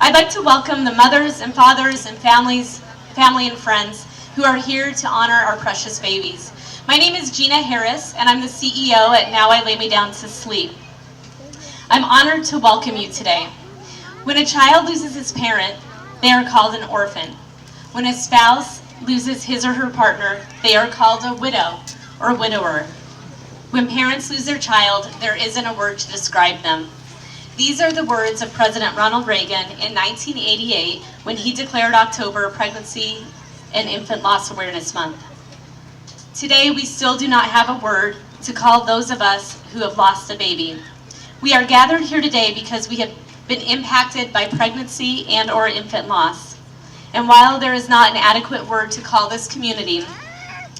I'd like to welcome the mothers and fathers and family and friends who are here to honor our precious babies. My name is Gina Harris, and I'm the CEO at Now I Lay Me Down to Sleep. I'm honored to welcome you today. When a child loses his parent, they are called an orphan. When a spouse loses his or her partner, they are called a widow or widower. When parents lose their child, there isn't a word to describe them. These are the words of President Ronald Reagan in 1988 when he declared October Pregnancy and Infant Loss Awareness Month. Today, we still do not have a word to call those of us who have lost a baby. We are gathered here today because we have been impacted by pregnancy and or infant loss. And while there is not an adequate word to call this community,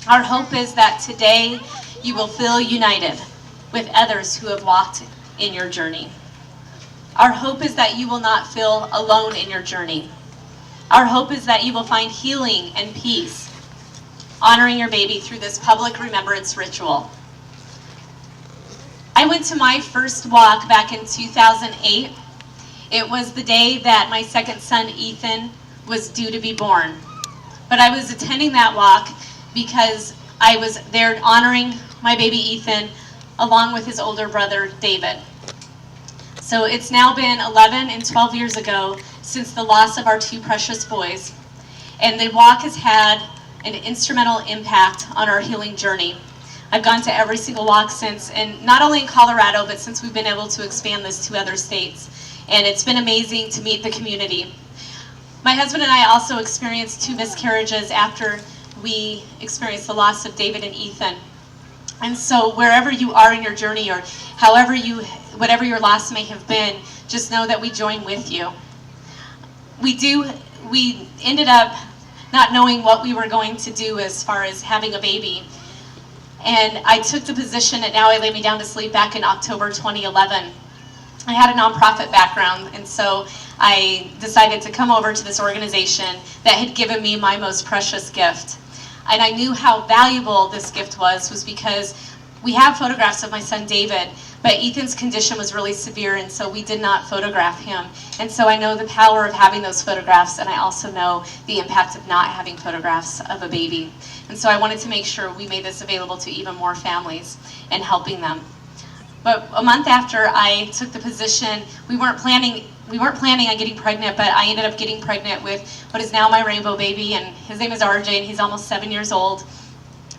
our hope is that today you will feel united with others who have walked in your journey. Our hope is that you will not feel alone in your journey. Our hope is that you will find healing and peace, honoring your baby through this public remembrance ritual. I went to my first walk back in 2008. It was the day that my second son, Ethan, was due to be born. But I was attending that walk because I was there honoring my baby Ethan along with his older brother, David. So it's now been 11 and 12 years ago since the loss of our two precious boys. And the walk has had an instrumental impact on our healing journey. I've gone to every single walk since, and not only in Colorado, but since we've been able to expand this to other states. And it's been amazing to meet the community. My husband and I also experienced 2 miscarriages after we experienced the loss of David and Ethan. And so wherever you are in your journey, or whatever your loss may have been, just know that we join with you. We ended up not knowing what we were going to do as far as having a baby. And I took the position at Now I Lay Me Down to Sleep back in October 2011. I had a nonprofit background, and so I decided to come over to this organization that had given me my most precious gift. And I knew how valuable this gift was because we have photographs of my son David, but Ethan's condition was really severe, and so we did not photograph him. And so I know the power of having those photographs, and I also know the impact of not having photographs of a baby. And so I wanted to make sure we made this available to even more families and helping them. But a month after I took the position, we weren't planning on getting pregnant, but I ended up getting pregnant with what is now my rainbow baby, and his name is RJ, and he's almost 7 years old.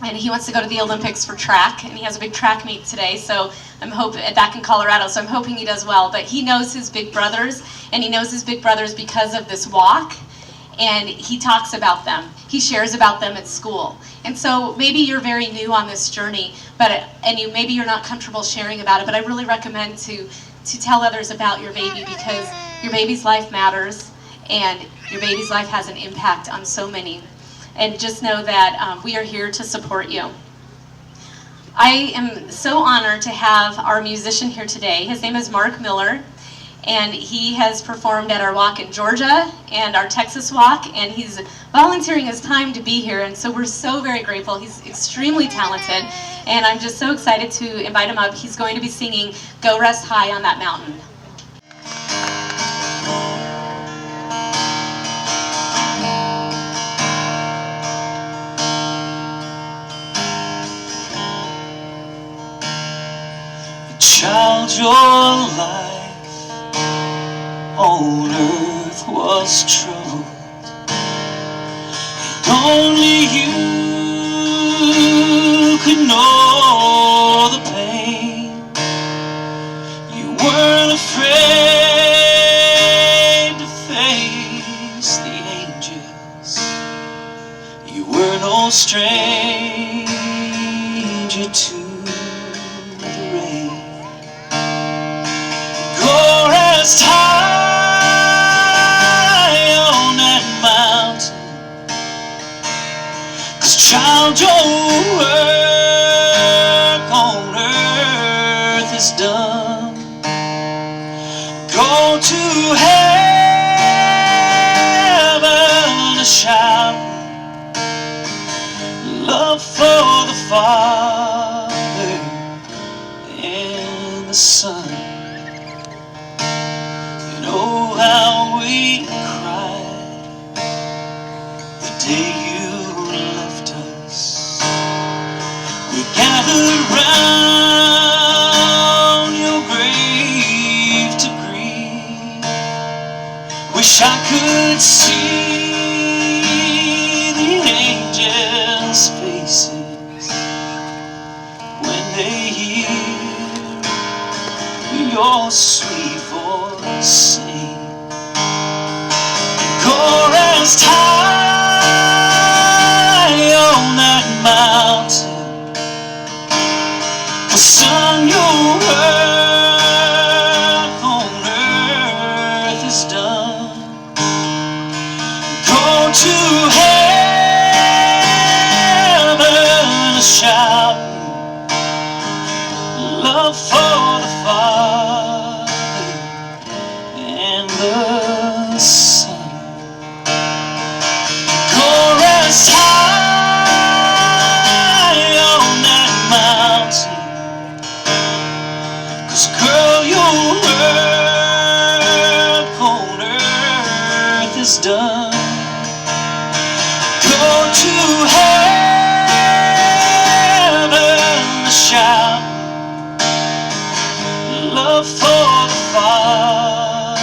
And he wants to go to the Olympics for track, and he has a big track meet today, so I'm hoping, back in Colorado, so I'm hoping he does well. But he knows his big brothers, and he knows his big brothers because of this walk, and he talks about them. He shares about them at school. And so maybe you're very new on this journey, maybe you're not comfortable sharing about it, but I really recommend to tell others about your baby, because your baby's life matters, and your baby's life has an impact on so many. And just know that we are here to support you. I am so honored to have our musician here today. His name is Mark Miller, and he has performed at our walk in Georgia and our Texas walk, and he's volunteering his time to be here, and so we're so very grateful. He's extremely talented, and I'm just so excited to invite him up. He's going to be singing Go Rest High on That Mountain. Child, your life on earth was troubled, and only you could know the pain. You weren't afraid to face the angels. You were no stranger to rest high on that mountain, 'cause child, your work on earth is done. Go to heaven to shout love for the Father and the Son. Oh, how we I could see the angels' faces when they hear your sweet voice sing. Chorus high on that mountain, 'cause son, your work on earth is done. Go to heaven a shout, love for the Father and the Son. Chorus high on that mountain, 'cause girl, your work on earth is done. Go to heaven a shout, love for the Father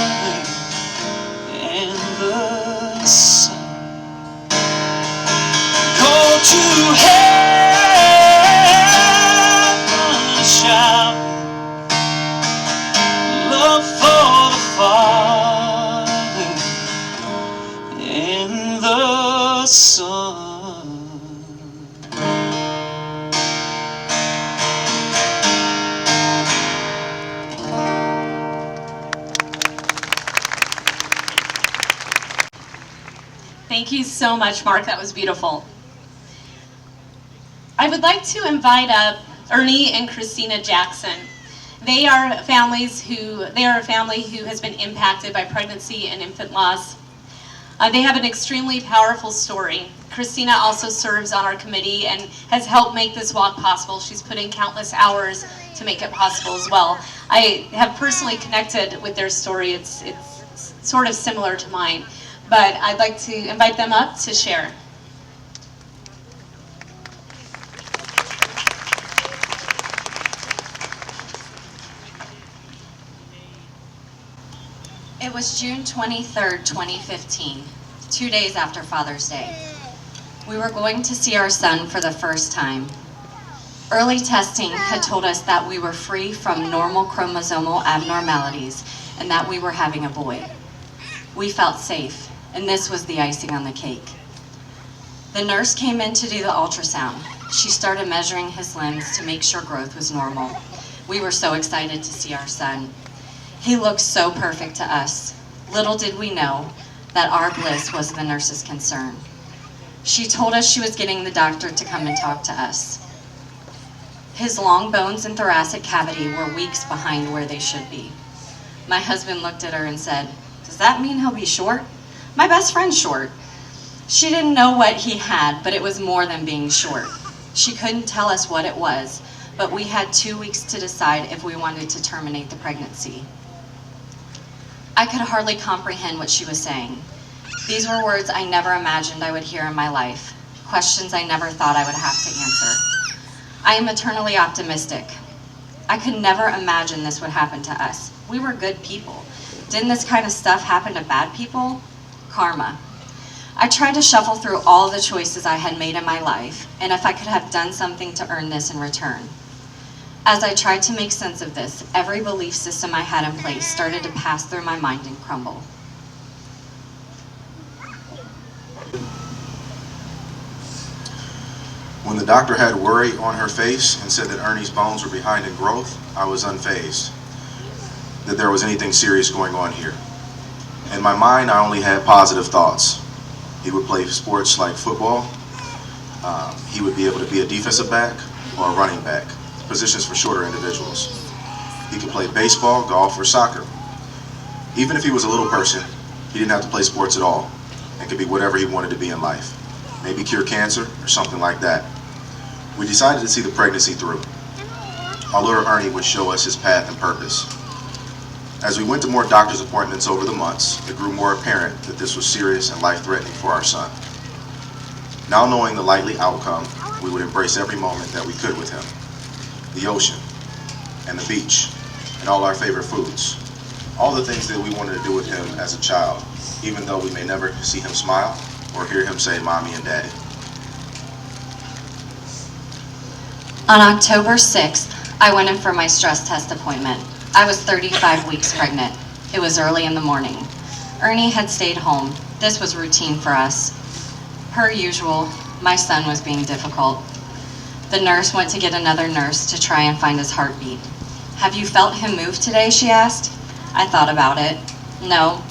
and the Son. Go to heaven a shout, love for the Father and the Son. Thank you so much, Mark. That was beautiful. I would like to invite up Ernie and Christina Jackson. They are a family who has been impacted by pregnancy and infant loss. They have an extremely powerful story. Christina also serves on our committee and has helped make this walk possible. She's put in countless hours to make it possible as well. I have personally connected with their story. It's sort of similar to mine, but I'd like to invite them up to share. It was June 23rd, 2015, 2 days after Father's Day. We were going to see our son for the first time. Early testing had told us that we were free from normal chromosomal abnormalities and that we were having a boy. We felt safe, and this was the icing on the cake. The nurse came in to do the ultrasound. She started measuring his limbs to make sure growth was normal. We were so excited to see our son. He looked so perfect to us. Little did we know that our bliss was the nurse's concern. She told us she was getting the doctor to come and talk to us. His long bones and thoracic cavity were weeks behind where they should be. My husband looked at her and said, "Does that mean he'll be short? My best friend's short." She didn't know what he had, but it was more than being short. She couldn't tell us what it was, but we had 2 weeks to decide if we wanted to terminate the pregnancy. I could hardly comprehend what she was saying. These were words I never imagined I would hear in my life, questions I never thought I would have to answer. I am eternally optimistic. I could never imagine this would happen to us. We were good people. Didn't this kind of stuff happen to bad people? Karma. I tried to shuffle through all the choices I had made in my life, and if I could have done something to earn this in return. As I tried to make sense of this, every belief system I had in place started to pass through my mind and crumble. When the doctor had worry on her face and said that Ernie's bones were behind in growth, I was unfazed, that there was anything serious going on here. In my mind, I only had positive thoughts. He would play sports like football. He would be able to be a defensive back or a running back, positions for shorter individuals. He could play baseball, golf, or soccer. Even if he was a little person, he didn't have to play sports at all and could be whatever he wanted to be in life. Maybe cure cancer or something like that. We decided to see the pregnancy through. Our little Ernie would show us his path and purpose. As we went to more doctor's appointments over the months, it grew more apparent that this was serious and life-threatening for our son. Now knowing the likely outcome, we would embrace every moment that we could with him. The ocean, and the beach, and all our favorite foods. All the things that we wanted to do with him as a child, even though we may never see him smile or hear him say mommy and daddy. On October 6th, I went in for my stress test appointment. I was 35 weeks pregnant. It was early in the morning. Ernie had stayed home. This was routine for us. Per usual, my son was being difficult. The nurse went to get another nurse to try and find his heartbeat. "Have you felt him move today?" she asked. I thought about it. No,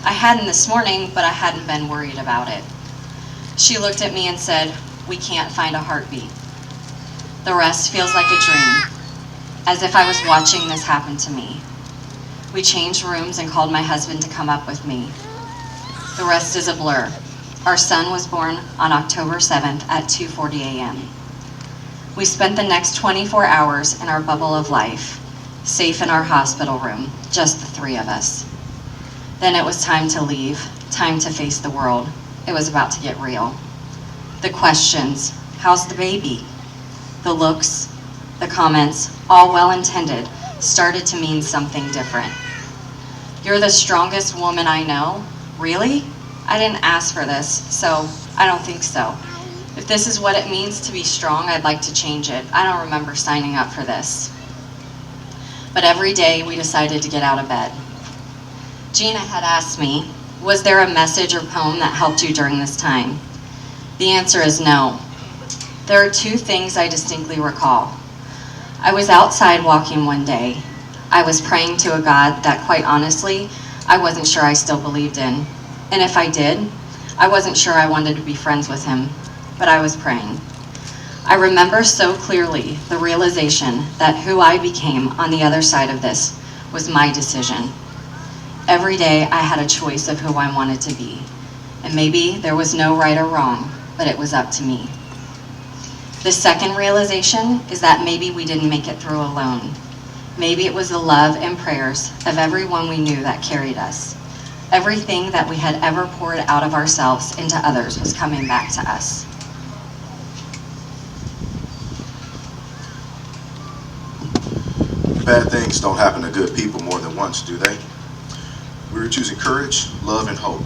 I hadn't this morning, but I hadn't been worried about it. She looked at me and said, "We can't find a heartbeat." The rest feels like a dream, as if I was watching this happen to me. We changed rooms and called my husband to come up with me. The rest is a blur. Our son was born on October 7th at 2:40 a.m. We spent the next 24 hours in our bubble of life, safe in our hospital room, just the three of us. Then it was time to leave, time to face the world. It was about to get real. The questions, how's the baby? The looks, the comments, all well-intended, started to mean something different. "You're the strongest woman I know." Really? I didn't ask for this, so I don't think so. If this is what it means to be strong, I'd like to change it. I don't remember signing up for this. But every day we decided to get out of bed. Gina had asked me, was there a message or poem that helped you during this time? The answer is no. There are two things I distinctly recall. I was outside walking one day. I was praying to a God that, quite honestly, I wasn't sure I still believed in. And if I did, I wasn't sure I wanted to be friends with him, but I was praying. I remember so clearly the realization that who I became on the other side of this was my decision. Every day I had a choice of who I wanted to be, and maybe there was no right or wrong, but it was up to me. The second realization is that maybe we didn't make it through alone. Maybe it was the love and prayers of everyone we knew that carried us. Everything that we had ever poured out of ourselves into others was coming back to us. Bad things don't happen to good people more than once, do they? We were choosing courage, love, and hope.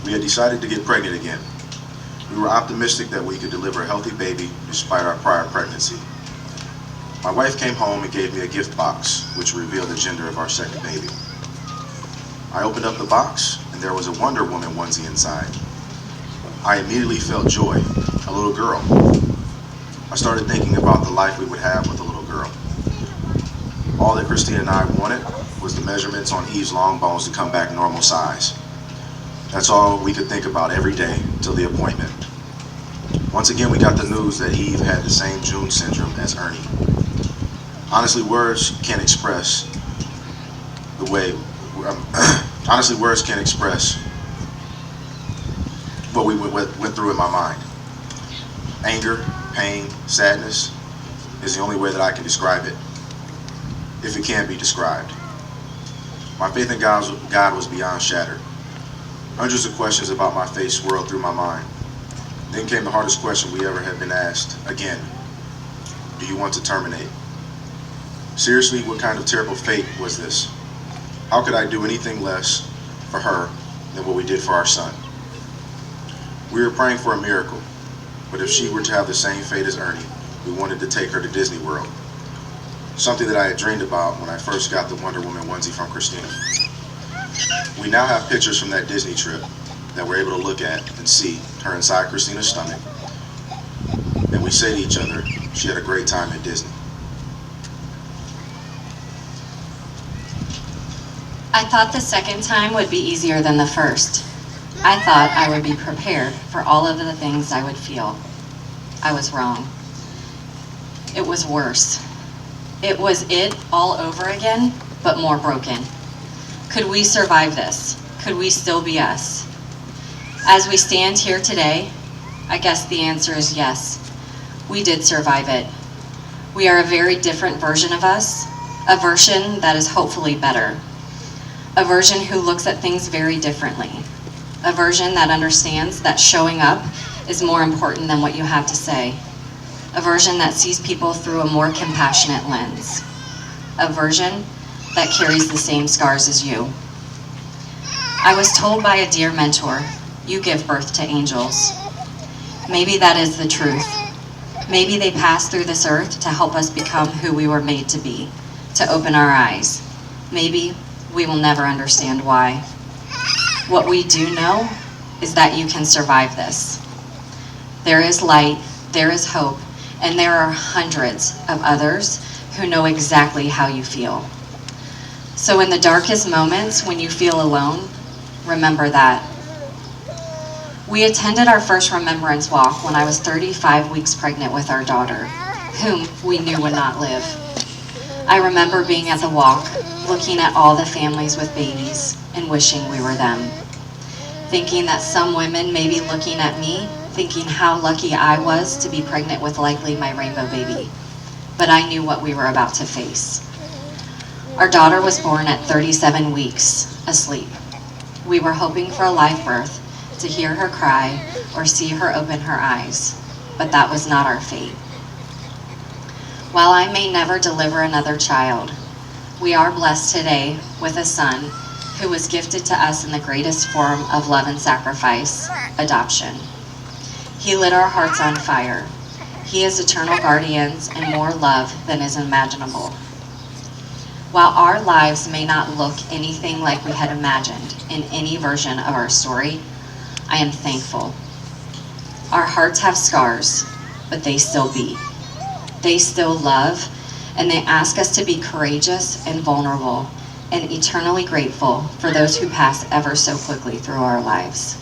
We had decided to get pregnant again. We were optimistic that we could deliver a healthy baby despite our prior pregnancy. My wife came home and gave me a gift box, which revealed the gender of our second baby. I opened up the box, and there was a Wonder Woman onesie inside. I immediately felt joy, a little girl. I started thinking about the life we would have with a little girl. All that Christina and I wanted was the measurements on Eve's long bones to come back normal size. That's all we could think about every day till the appointment. Once again, we got the news that Eve had the same June syndrome as Ernie. Honestly, words can't express what we went through in my mind. Anger, pain, sadness is the only way that I can describe it, if it can be described. My faith in God was beyond shattered. Hundreds of questions about my faith swirled through my mind. Then came the hardest question we ever had been asked. Again, do you want to terminate? Seriously, what kind of terrible fate was this? How could I do anything less for her than what we did for our son? We were praying for a miracle, but if she were to have the same fate as Ernie, we wanted to take her to Disney World. Something that I had dreamed about when I first got the Wonder Woman onesie from Christina. We now have pictures from that Disney trip that we're able to look at and see her inside Christina's stomach. And we say to each other, she had a great time at Disney. I thought the second time would be easier than the first. I thought I would be prepared for all of the things I would feel. I was wrong. It was worse. It was it all over again, but more broken. Could we survive this? Could we still be us? As we stand here today, I guess the answer is yes. We did survive it. We are a very different version of us, a version that is hopefully better. A version who looks at things very differently. A version that understands that showing up is more important than what you have to say. A version that sees people through a more compassionate lens. A version that carries the same scars as you. I was told by a dear mentor, "You give birth to angels." Maybe that is the truth. Maybe they passed through this earth to help us become who we were made to be, to open our eyes. Maybe we will never understand why. What we do know is that you can survive this. There is light, there is hope, and there are hundreds of others who know exactly how you feel. So in the darkest moments when you feel alone, remember that. We attended our first Remembrance Walk when I was 35 weeks pregnant with our daughter, whom we knew would not live. I remember being at the walk, looking at all the families with babies and wishing we were them. Thinking that some women may be looking at me, thinking how lucky I was to be pregnant with likely my rainbow baby. But I knew what we were about to face. Our daughter was born at 37 weeks, asleep. We were hoping for a live birth, to hear her cry or see her open her eyes, but that was not our fate. While I may never deliver another child, we are blessed today with a son who was gifted to us in the greatest form of love and sacrifice, adoption. He lit our hearts on fire. He is eternal guardians and more love than is imaginable. While our lives may not look anything like we had imagined in any version of our story, I am thankful. Our hearts have scars, but they still beat. They still love, and they ask us to be courageous and vulnerable and eternally grateful for those who pass ever so quickly through our lives.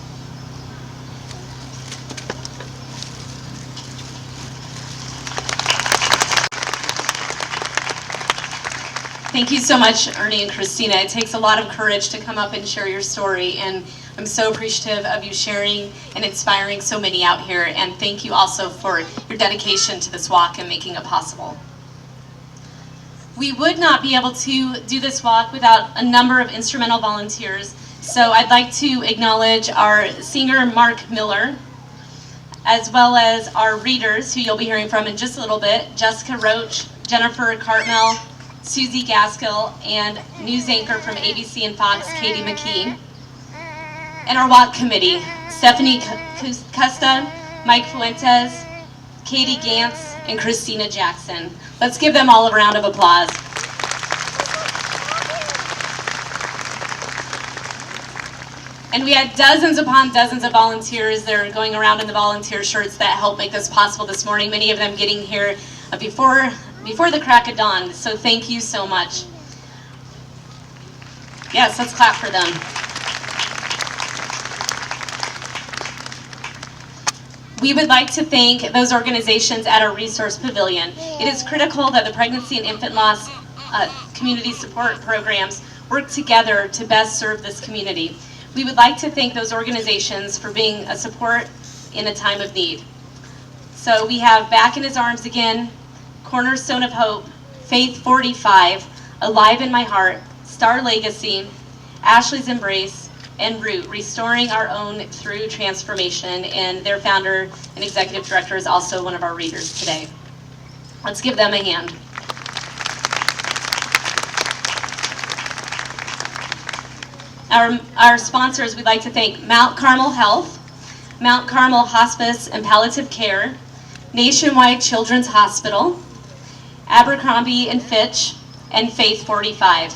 Thank you so much, Ernie and Christina. It takes a lot of courage to come up and share your story, and I'm so appreciative of you sharing and inspiring so many out here, and thank you also for your dedication to this walk and making it possible. We would not be able to do this walk without a number of instrumental volunteers, so I'd like to acknowledge our singer, Mark Miller, as well as our readers, who you'll be hearing from in just a little bit, Jessica Roach, Jennifer Cartmel, Susie Gaskill, and news anchor from ABC and Fox, Katie McKee. And our walk committee, Stephanie Custa, Mike Fuentes, Katie Gantz, and Christina Jackson. Let's give them all a round of applause. And we had dozens upon dozens of volunteers that are going around in the volunteer shirts that helped make this possible this morning, many of them getting here before the crack of dawn, so thank you so much. Yes, let's clap for them. We would like to thank those organizations at our resource pavilion. It is critical that the pregnancy and infant loss community support programs work together to best serve this community. We would like to thank those organizations for being a support in a time of need. So we have Back in His Arms Again, Cornerstone of Hope, Faith 45, Alive in My Heart, Star Legacy, Ashley's Embrace, and Root, Restoring Our Own Through Transformation, and their founder and executive director is also one of our readers today. Let's give them a hand. Our sponsors, we'd like to thank Mount Carmel Health, Mount Carmel Hospice and Palliative Care, Nationwide Children's Hospital, Abercrombie and Fitch, and Faith 45.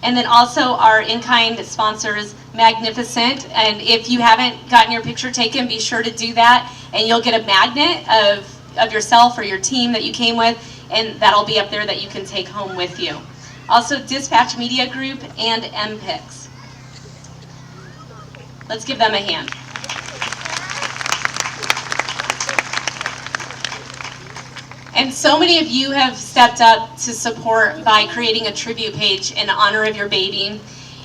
And then also our in-kind sponsors, Magnificent, and if you haven't gotten your picture taken, be sure to do that, and you'll get a magnet of yourself or your team that you came with, and that'll be up there that you can take home with you. Also, Dispatch Media Group and MPICS. Let's give them a hand. And so many of you have stepped up to support by creating a tribute page in honor of your baby.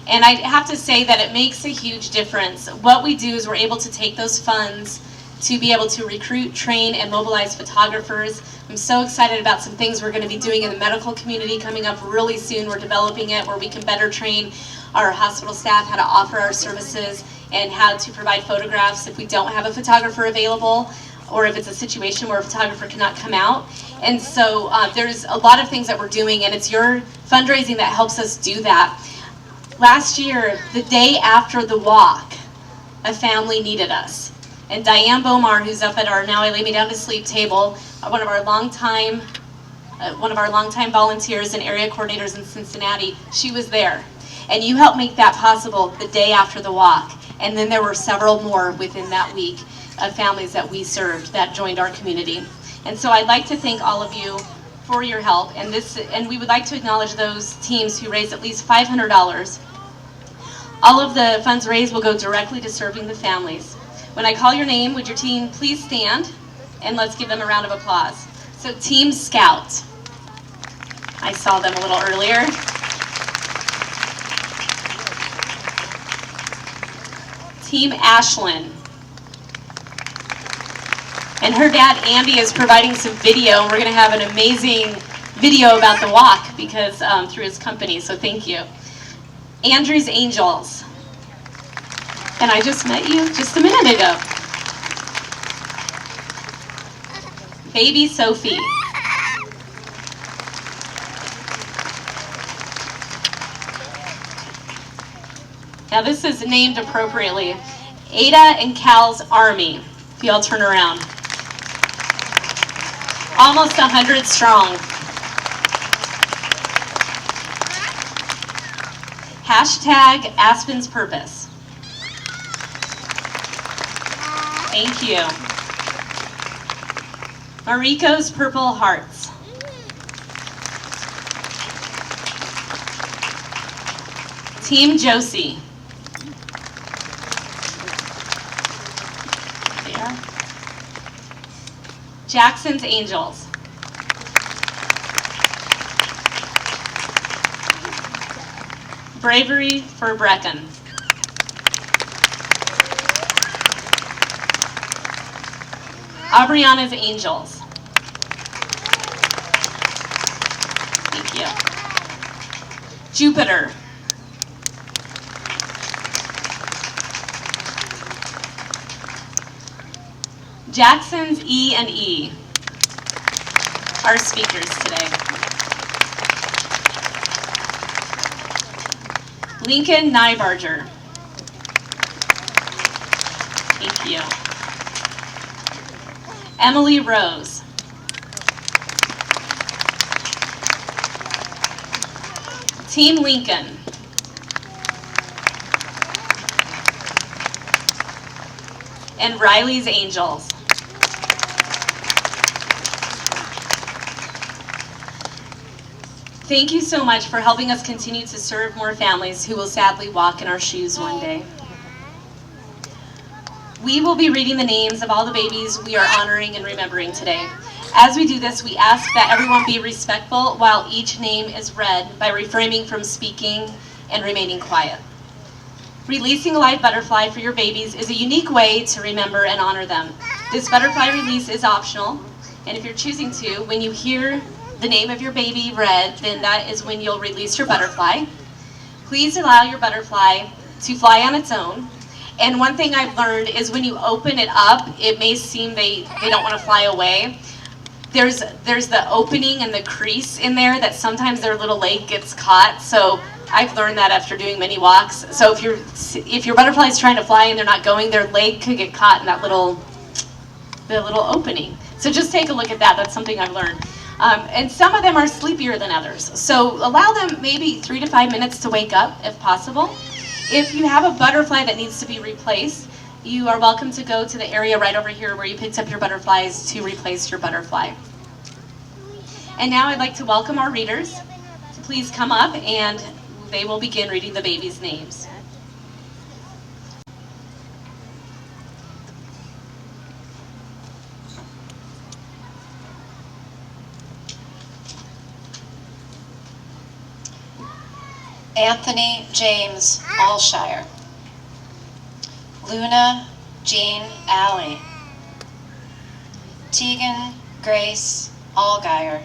And I have to say that it makes a huge difference. What we do is we're able to take those funds to be able to recruit, train, and mobilize photographers. I'm so excited about some things we're going to be doing in the medical community coming up really soon. We're developing it where we can better train our hospital staff how to offer our services and how to provide photographs if we don't have a photographer available, or if it's a situation where a photographer cannot come out. And so there's a lot of things that we're doing, and it's your fundraising that helps us do that. Last year, the day after the walk, a family needed us. And Diane Bomar, who's up at our Now I Lay Me Down to Sleep table, one of our longtime volunteers and area coordinators in Cincinnati, she was there. And you helped make that possible the day after the walk. And then there were several more within that week of families that we served that joined our community. And so I'd like to thank all of you for your help. And we would like to acknowledge those teams who raised at least $500. All of the funds raised will go directly to serving the families. When I call your name, would your team please stand? And let's give them a round of applause. So Team Scout. I saw them a little earlier. Team Ashlyn. And her dad, Andy, is providing some video, and we're going to have an amazing video about the walk because through his company, so thank you. Andrew's Angels. And I just met you just a minute ago. Baby Sophie. Now this is named appropriately. Ada and Cal's Army. If y'all turn around. Almost 100 strong. Hashtag Aspen's Purpose. Thank you. Mariko's Purple Hearts. Team Josie. There. Jackson's Angels. Bravery for Brecken. Aubriana's Angels. Thank you. Jupiter. Jackson's E&E. Our speakers today. Lincoln Nybarger. Thank you. Emily Rose. Team Lincoln. And Riley's Angels. Thank you so much for helping us continue to serve more families who will sadly walk in our shoes one day. We will be reading the names of all the babies we are honoring and remembering today. As we do this, we ask that everyone be respectful while each name is read by refraining from speaking and remaining quiet. Releasing a live butterfly for your babies is a unique way to remember and honor them. This butterfly release is optional, and if you're choosing to, when you hear the name of your baby read, then that is when you'll release your butterfly. Please allow your butterfly to fly on its own. And one thing I've learned is when you open it up, it may seem they don't want to fly away. There's the opening and the crease in there that sometimes their little leg gets caught. So I've learned that after doing many walks. So if your butterfly is trying to fly and they're not going, their leg could get caught in that little opening. So just take a look at that. That's something I've learned. And some of them are sleepier than others. So allow them maybe 3 to 5 minutes to wake up if possible. If you have a butterfly that needs to be replaced, you are welcome to go to the area right over here where you picked up your butterflies to replace your butterfly. And now I'd like to welcome our readers to please come up, and they will begin reading the babies' names. Anthony James Alshire. Luna Jean Alley. Tegan Grace Allgaier.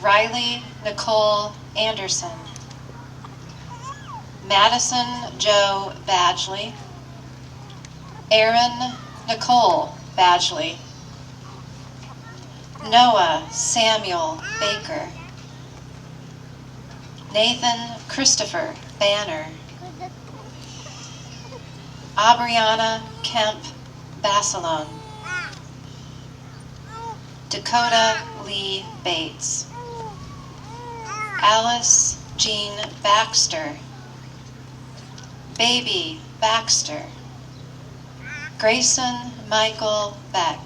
Riley Nicole Anderson. Madison Joe Badgley. Erin Nicole Badgley. Noah Samuel Baker. Nathan Christopher Banner, Aubriana Kemp Basilone, Dakota Lee Bates, Alice Jean Baxter, Baby Baxter, Grayson Michael Beck,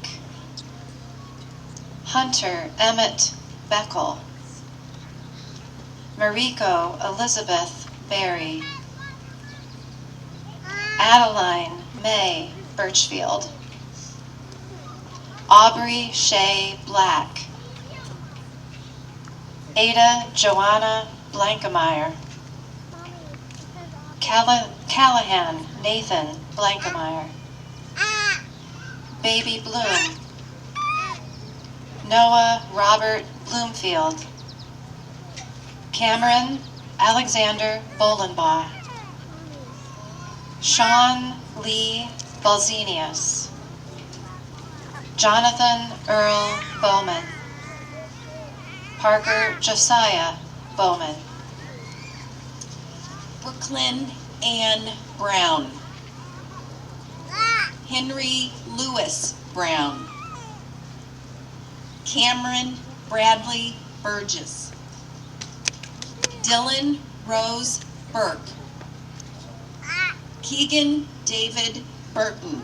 Hunter Emmett Beckel, Mariko Elizabeth Berry, Adeline May Birchfield, Aubrey Shea Black, Ada Joanna Blankemeyer, Callahan Nathan Blankemeyer, Baby Bloom, Noah Robert Bloomfield, Cameron Alexander Bolenbaugh, Sean Lee Balzenius, Jonathan Earl Bowman, Parker Josiah Bowman, Brooklyn Ann Brown, Henry Lewis Brown, Cameron Bradley Burgess, Dylan Rose Burke, Keegan David Burton,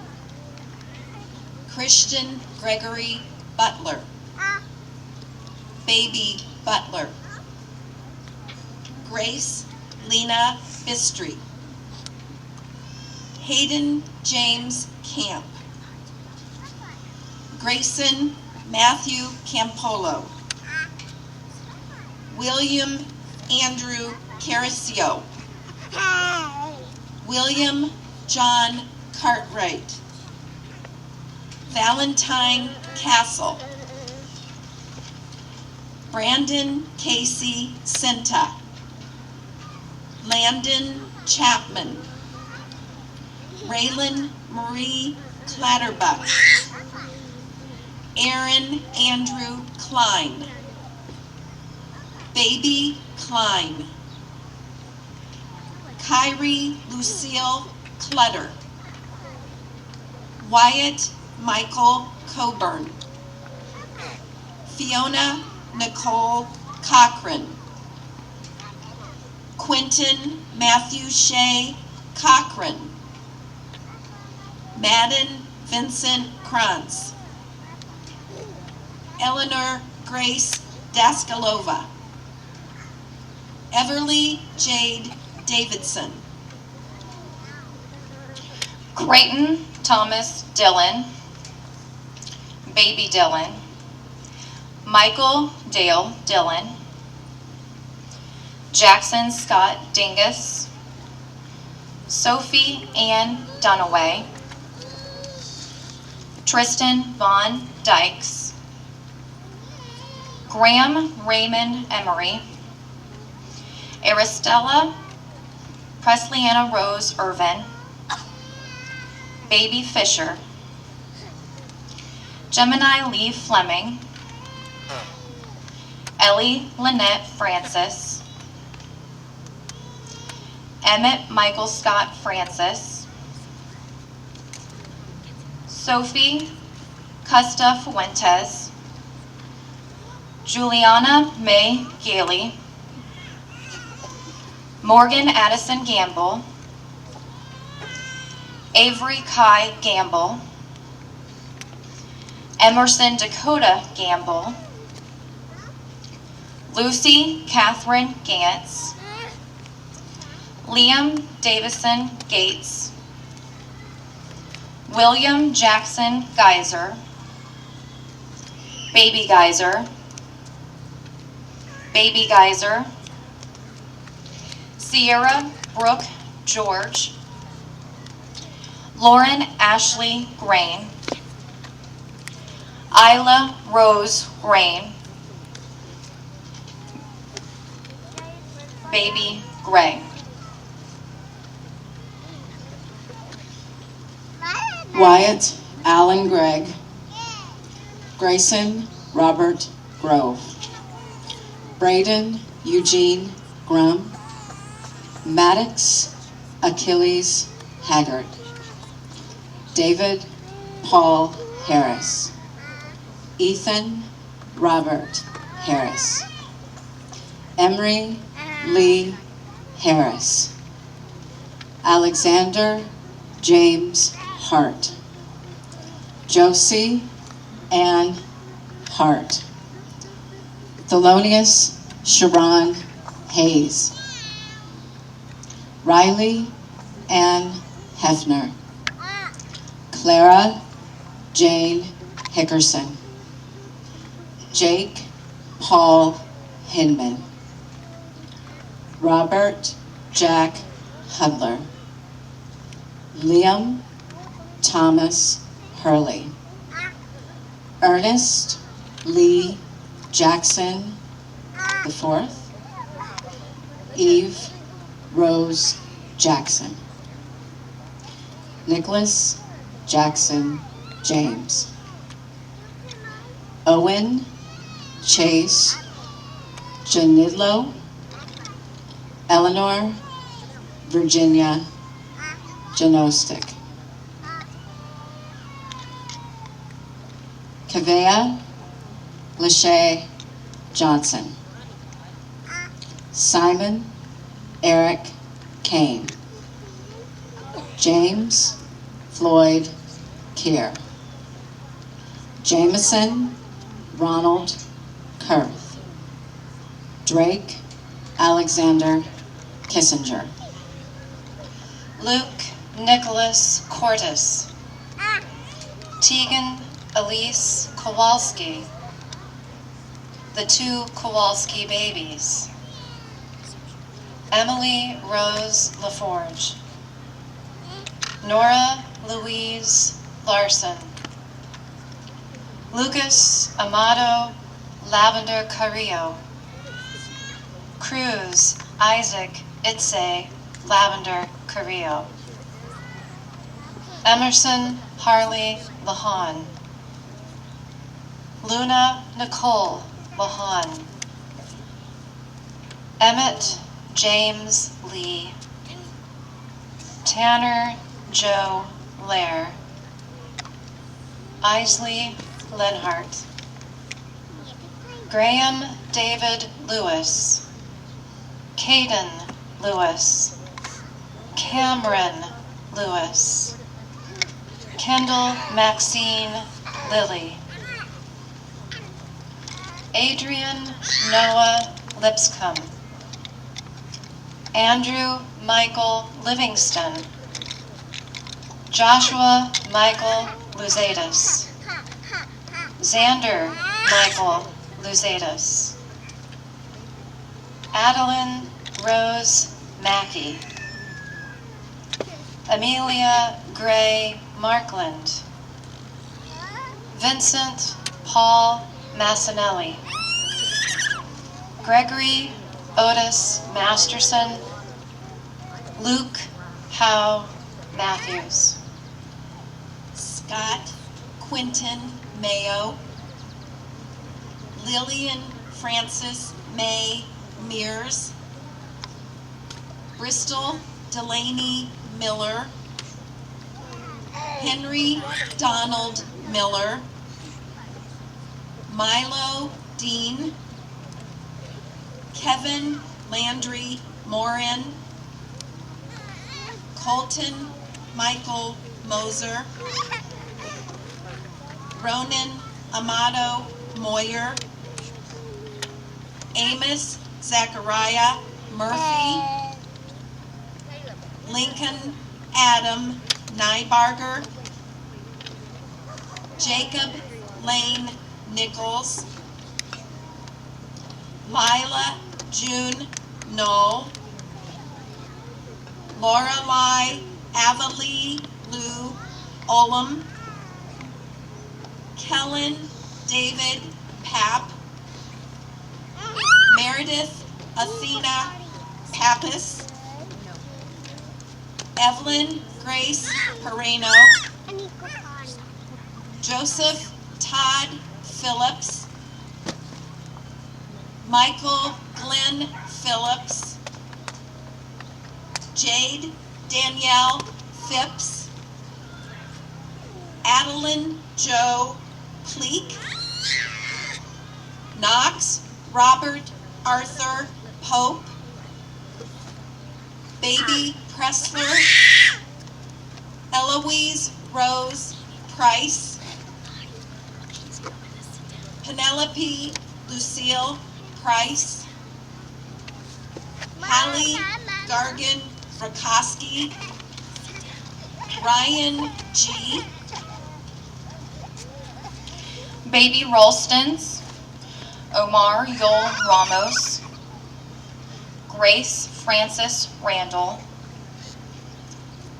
Christian Gregory Butler, Baby Butler, Grace Lena Bistry, Hayden James Camp, Grayson Matthew Campolo, William Andrew Cariccio, William John Cartwright, Valentine Castle, Brandon Casey Senta, Landon Chapman, Raylan Marie Clatterbuck, Aaron Andrew Klein, Baby Klein, Kyrie Lucille Clutter, Wyatt Michael Coburn, Fiona Nicole Cochran, Quentin Matthew Shea Cochran, Madden Vincent Krantz, Eleanor Grace Daskalova, Everly Jade Davidson, Creighton Thomas Dillon, Baby Dillon, Michael Dale Dillon, Jackson Scott Dingus, Sophie Ann Dunaway, Tristan Vaughn Dykes, Graham Raymond Emery, Aristella Presleyanna Rose Irvin, Baby Fisher, Gemini Lee Fleming, Ellie Lynette Francis, Emmett Michael Scott Francis, Sophie Custa Fuentes, Juliana May Gailey, Morgan Addison Gamble, Avery Kai Gamble, Emerson Dakota Gamble, Lucy Catherine Gantz, Liam Davison Gates, William Jackson Geyser, Baby Geyser, Baby Geyser, Sierra Brooke George, Lauren Ashley Grain, Isla Rose Grain, Baby Gray. Wyatt Allen Gregg, Grayson Robert Grove, Braden Eugene Grum, Maddox Achilles Haggard, David Paul Harris, Ethan Robert Harris, Emery Lee Harris, Alexander James Hart, Josie Ann Hart, Thelonious Sharon Hayes, Riley Ann Hefner, Clara Jane Hickerson, Jake Paul Hinman, Robert Jack Hudler, Liam Thomas Hurley, Ernest Lee Jackson IV, Eve Rose Jackson, Nicholas Jackson James, Owen Chase Janidlo, Eleanor Virginia Janostik, Kavea Lachey Johnson, Simon Eric Kane, James Floyd Keir, Jameson Ronald Kurth, Drake Alexander Kissinger, Luke Nicholas Cortis, Tegan Elise Kowalski, the two Kowalski babies, Emily Rose LaForge, Nora Louise Larson, Lucas Amado Lavender Carrillo, Cruz Isaac Itze Lavender Carrillo, Emerson Harley Lahan, Luna Nicole Lahan, Emmett James Lee, Tanner Joe Lair, Isley Lenhart, Graham David Lewis, Caden Lewis, Cameron Lewis, Kendall Maxine Lilly, Adrian Noah Lipscomb, Andrew Michael Livingston, Joshua Michael Luzatis, Xander Michael Luzatis, Adeline Rose Mackey, Amelia Gray Markland, Vincent Paul Massinelli, Gregory Otis Masterson, Luke Howe Matthews, Scott Quinton Mayo, Lillian Frances May Mears, Bristol Delaney Miller, Henry Donald Miller, Milo Dean, Kevin Landry Morin, Colton Michael Moser, Ronan Amato Moyer, Amos Zachariah Murphy, Lincoln Adam Nybarger, Jacob Lane Nichols, Lila June Knoll, Lorelei Avalee Lou Olam, Kellen David Papp, Meredith Athena Pappas, Evelyn Grace Pereno, Joseph Todd Phillips, Michael Glenn Phillips, Jade Danielle Phipps, Adeline Joe Pleak, Knox Robert Arthur Pope, Baby Pressler, Eloise Rose Price, Penelope Lucille Price, Hallie Gargan Frakowski, Ryan G, Baby Rolstons, Omar Yol Ramos, Grace Francis Randall,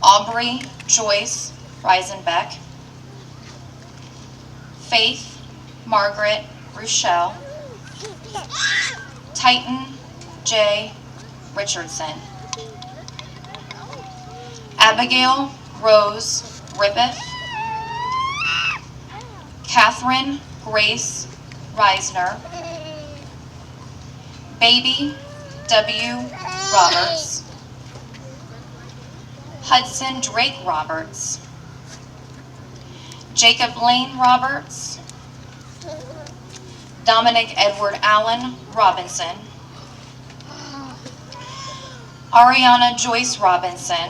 Aubrey Joyce Reisenbeck, Faith Margaret Rochelle, Titan J. Richardson, Abigail Rose Ribbeth, Catherine Grace Reisner, Baby W. Roberts, Hudson Drake Roberts, Jacob Lane Roberts, Dominic Edward Allen Robinson, Ariana Joyce Robinson,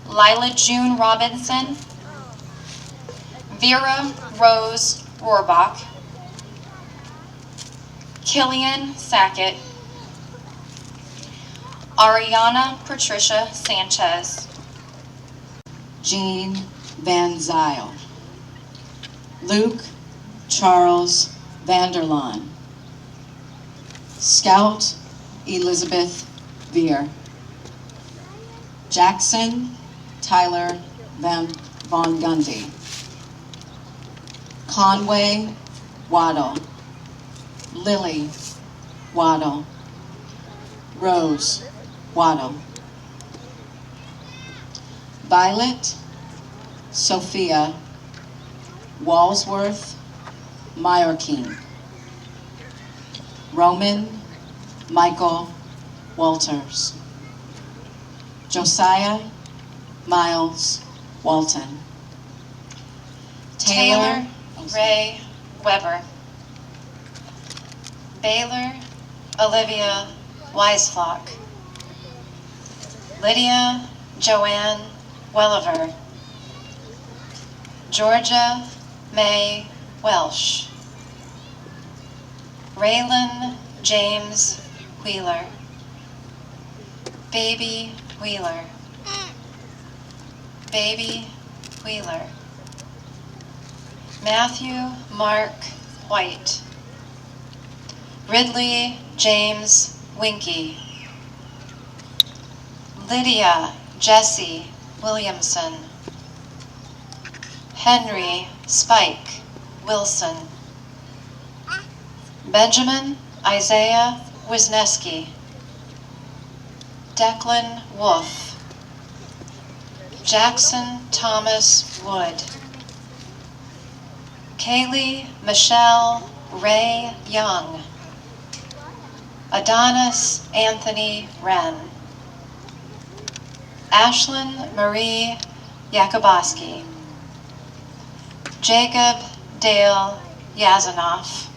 Lila June Robinson, Vera Rose Rohrbach, Killian Sackett, Ariana Patricia Sanchez, Jean Van Zyl, Luke Charles Vanderlaan, Scout Elizabeth Veer, Jackson Tyler Von Gundy, Conway Waddle, Lily Waddle, Rose Waddle, Violet Sophia Walsworth Meyerking, Roman Michael Walters, Josiah Miles Walton, Taylor Ray Weber, Baylor Olivia Weisflock, Lydia Joanne Welliver, Georgia May Welsh, Raylan James Wheeler, Baby Wheeler, Baby Wheeler, Matthew Mark White, Ridley James Winky, Lydia Jesse Williamson, Henry Spike Wilson, Benjamin Isaiah Wisniewski, Declan Wolf, Jackson Thomas Wood, Kaylee Michelle Ray Young, Adonis Anthony Wren, Ashlyn Marie Yakuboski, Jacob Dale Yazanoff,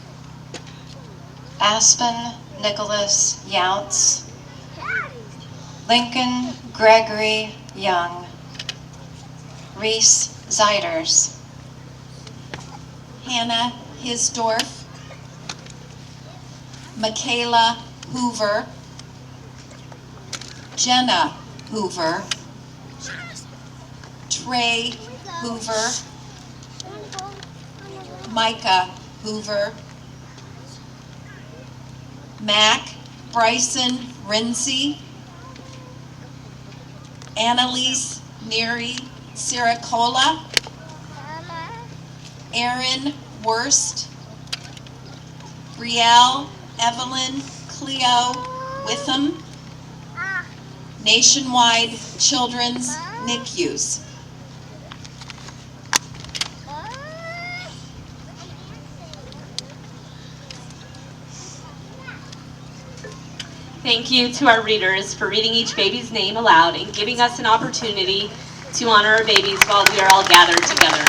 Aspen Nicholas Younts, Lincoln Gregory Young, Reese Zeiders, Hannah Hisdorf, Michaela Hoover, Jenna Hoover, Trey Hoover, Micah Hoover, Mac Bryson Rinsey, Annalise Neary Siracola, Aaron Wurst, Brielle Evelyn Cleo Witham, Nationwide Children's NICUs. Thank you to our readers for reading each baby's name aloud and giving us an opportunity to honor our babies while we are all gathered together.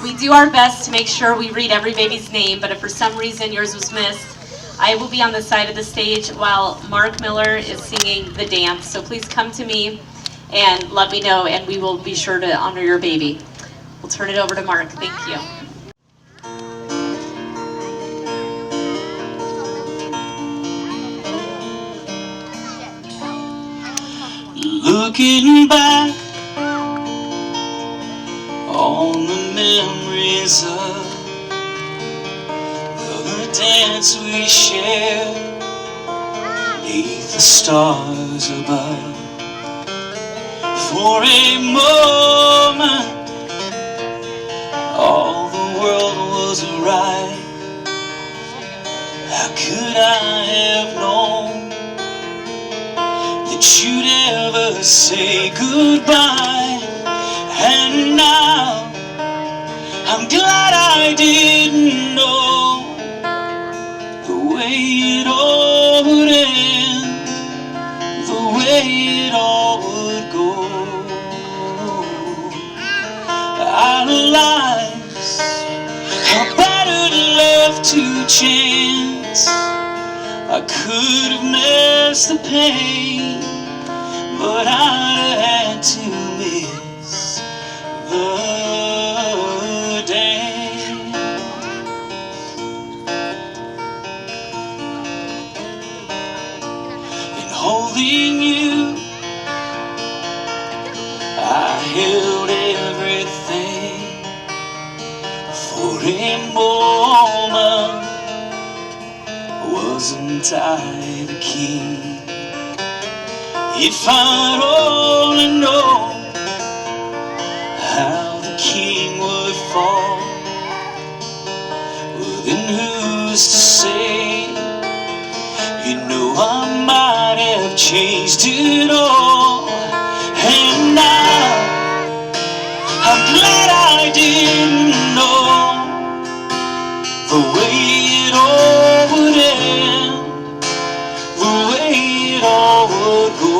We do our best to make sure we read every baby's name, but if for some reason yours was missed, I will be on the side of the stage while Mark Miller is singing the dance. So please come to me and let me know, and we will be sure to honor your baby. We'll turn it over to Mark. Thank you. Looking back on the memories of the dance we shared beneath the stars above. For a moment, all the world was right. How could I have known that you'd ever say goodbye? And now I'm glad I didn't know the way it all would end, the way it all would go. Our lives are better left to chance. I could have missed the pain, but I had to miss the dance. In holding you, I held everything. For a moment, wasn't I the king? If I'd only known how the king would fall, well then who's to say? You know I might have changed it all. And now I'm glad I didn't know the way it all would end, the way it all would go.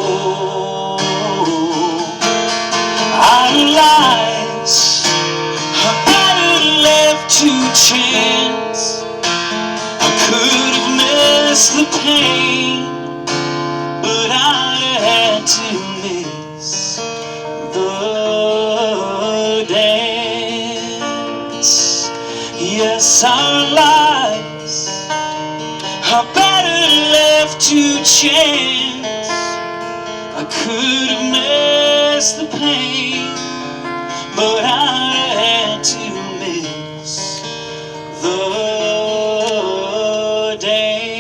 Our lives are better left to chance. I could have missed the pain, but I'd had to miss the dance. Yes, our lives are better left to chance. I could have missed the pain, but I had to miss the dance.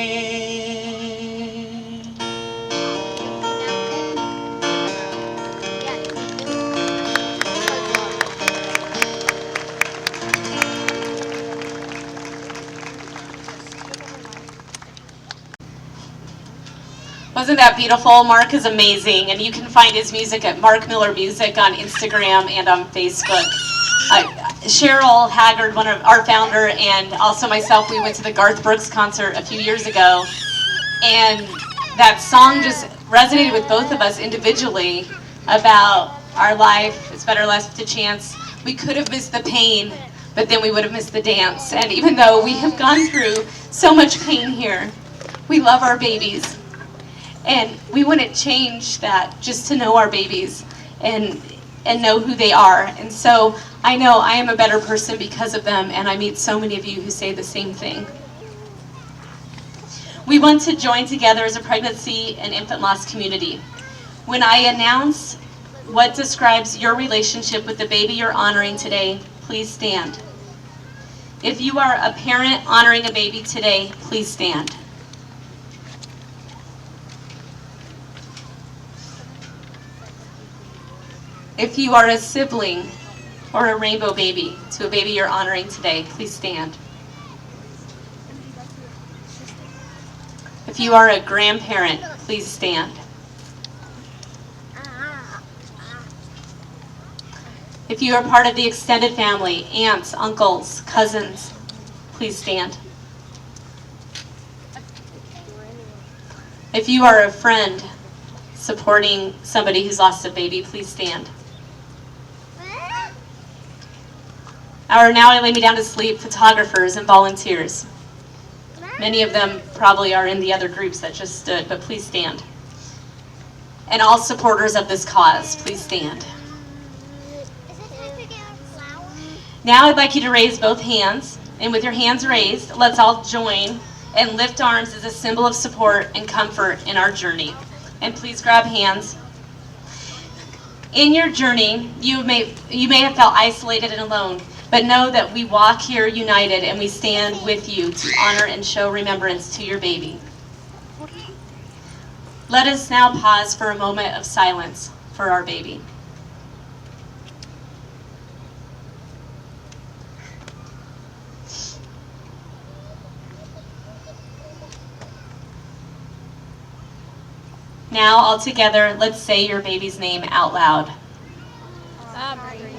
Wasn't that beautiful? Mark is amazing, and you can find his music at Mark Miller Music on Instagram and on Facebook. Cheryl Haggard, one of our founder, and also myself, we went to the Garth Brooks concert a few years ago, and that song just resonated with both of us individually about our life. It's better left to chance. We could have missed the pain, but then we would have missed the dance. And even though we have gone through so much pain here, we love our babies. And we wouldn't change that just to know our babies and know who they are. And so I know I am a better person because of them, and I meet so many of you who say the same thing. We want to join together as a pregnancy and infant loss community. When I announce what describes your relationship with the baby you're honoring today, please stand. If you are a parent honoring a baby today, please stand. If you are a sibling or a rainbow baby to a baby you're honoring today, please stand. If you are a grandparent, please stand. If you are part of the extended family, aunts, uncles, cousins, please stand. If you are a friend supporting somebody who's lost a baby, please stand. Our Now I Lay Me Down to Sleep photographers and volunteers. Many of them probably are in the other groups that just stood, but please stand. And all supporters of this cause, please stand. Now I'd like you to raise both hands, and with your hands raised, let's all join and lift arms as a symbol of support and comfort in our journey. And please grab hands. In your journey, you may have felt isolated and alone, but know that we walk here united and we stand with you to honor and show remembrance to your baby. Let us now pause for a moment of silence for our baby. Now, all together, let's say your baby's name out loud. Aubrey.